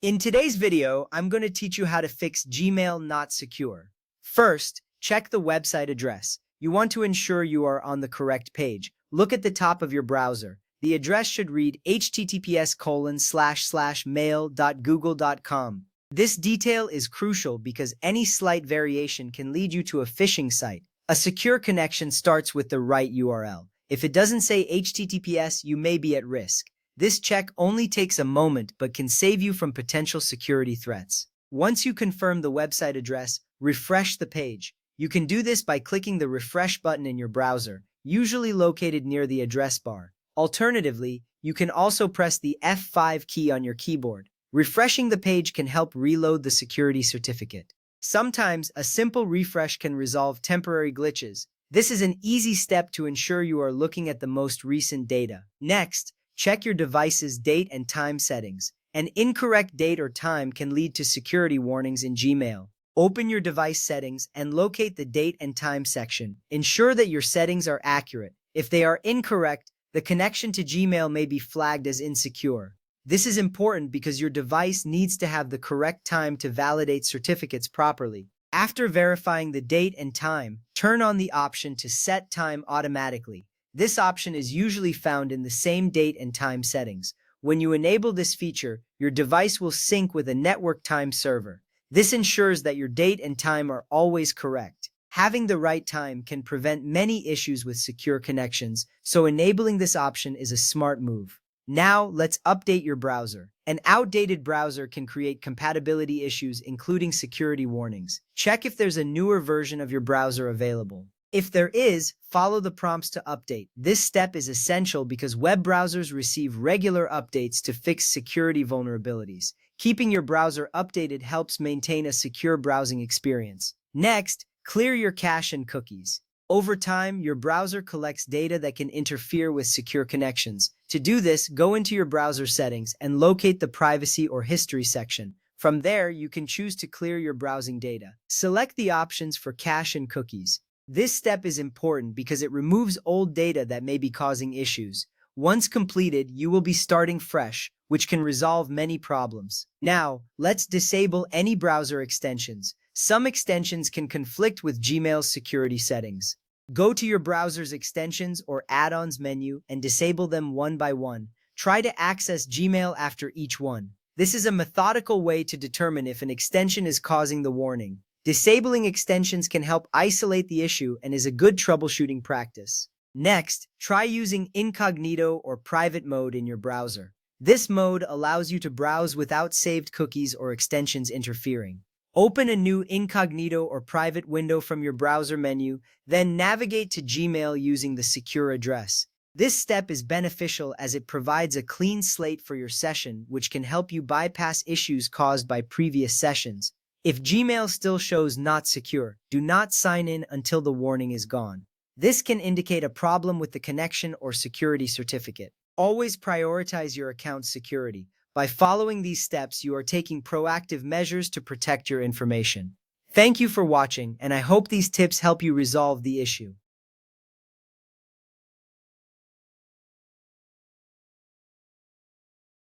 In today's video, I'm going to teach you how to fix Gmail not secure. First, check the website address. You want to ensure you are on the correct page. Look at the top of your browser. The address should read https://mail.google.com. This detail is crucial because any slight variation can lead you to a phishing site. A secure connection starts with the right URL. If it doesn't say HTTPS, you may be at risk. This check only takes a moment but can save you from potential security threats. Once you confirm the website address, refresh the page. You can do this by clicking the refresh button in your browser, usually located near the address bar. Alternatively, you can also press the F5 key on your keyboard. Refreshing the page can help reload the security certificate. Sometimes, a simple refresh can resolve temporary glitches. This is an easy step to ensure you are looking at the most recent data. Next, check your device's date and time settings. An incorrect date or time can lead to security warnings in Gmail. Open your device settings and locate the date and time section. Ensure that your settings are accurate. If they are incorrect, the connection to Gmail may be flagged as insecure. This is important because your device needs to have the correct time to validate certificates properly. After verifying the date and time, turn on the option to set time automatically. This option is usually found in the same date and time settings. When you enable this feature, your device will sync with a network time server. This ensures that your date and time are always correct. Having the right time can prevent many issues with secure connections, so enabling this option is a smart move. Now, let's update your browser. An outdated browser can create compatibility issues, including security warnings. Check if there's a newer version of your browser available. If there is, follow the prompts to update. This step is essential because web browsers receive regular updates to fix security vulnerabilities. Keeping your browser updated helps maintain a secure browsing experience. Next, clear your cache and cookies. Over time, your browser collects data that can interfere with secure connections. To do this, go into your browser settings and locate the privacy or history section. From there, you can choose to clear your browsing data. Select the options for cache and cookies. This step is important because it removes old data that may be causing issues. Once completed, you will be starting fresh, which can resolve many problems. Now, let's disable any browser extensions. Some extensions can conflict with Gmail's security settings. Go to your browser's extensions or add-ons menu and disable them one by one. Try to access Gmail after each one. This is a methodical way to determine if an extension is causing the warning. Disabling extensions can help isolate the issue and is a good troubleshooting practice. Next, try using incognito or private mode in your browser. This mode allows you to browse without saved cookies or extensions interfering. Open a new incognito or private window from your browser menu, then navigate to Gmail using the secure address. This step is beneficial as it provides a clean slate for your session, which can help you bypass issues caused by previous sessions. If Gmail still shows not secure, do not sign in until the warning is gone. This can indicate a problem with the connection or security certificate. Always prioritize your account's security. By following these steps, you are taking proactive measures to protect your information. Thank you for watching, and I hope these tips help you resolve the issue.